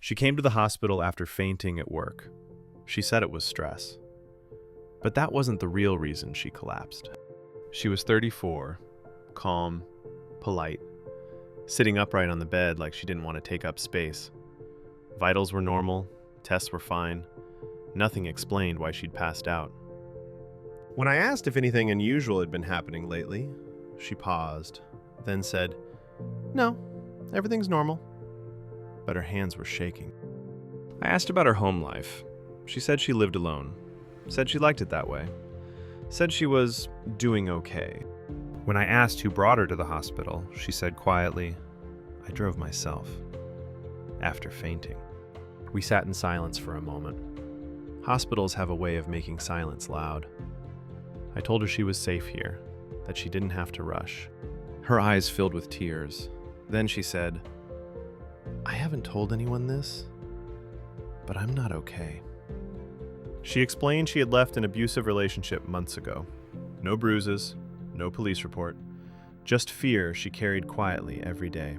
She came to the hospital after fainting at work. She said it was stress. But that wasn't the real reason she collapsed. She was 34, calm, polite, sitting upright on the bed like she didn't want to take up space. Vitals were normal, tests were fine. Nothing explained why she'd passed out. When I asked if anything unusual had been happening lately, she paused, then said, "No, everything's normal." But her hands were shaking. I asked about her home life. She said she lived alone, said she liked it that way, said she was doing okay. When I asked who brought her to the hospital, she said quietly, "I drove myself," after fainting. We sat in silence for a moment. Hospitals have a way of making silence loud. I told her she was safe here, that she didn't have to rush. Her eyes filled with tears. Then she said, "I haven't told anyone this, but I'm not okay." She explained she had left an abusive relationship months ago. No bruises, no police report, just fear she carried quietly every day.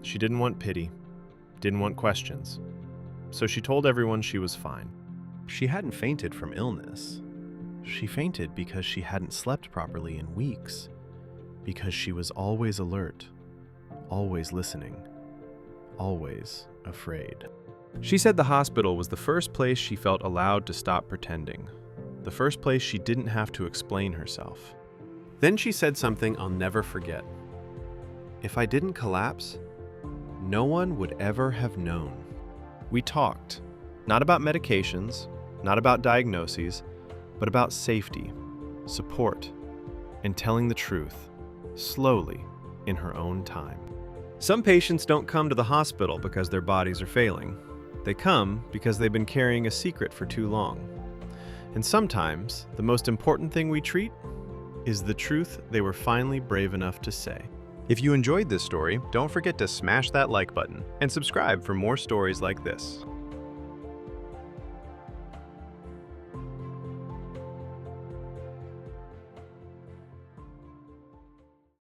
She didn't want pity, didn't want questions, so she told everyone she was fine. She hadn't fainted from illness. She fainted because she hadn't slept properly in weeks, because she was always alert, always listening, always afraid. She said the hospital was the first place she felt allowed to stop pretending, the first place she didn't have to explain herself. Then she said something I'll never forget. "If I didn't collapse, no one would ever have known." We talked, not about medications, not about diagnoses, but about safety, support, and telling the truth, slowly, in her own time. Some patients don't come to the hospital because their bodies are failing. They come because they've been carrying a secret for too long. And sometimes, the most important thing we treat is the truth they were finally brave enough to say. If you enjoyed this story, don't forget to smash that like button and subscribe for more stories like this.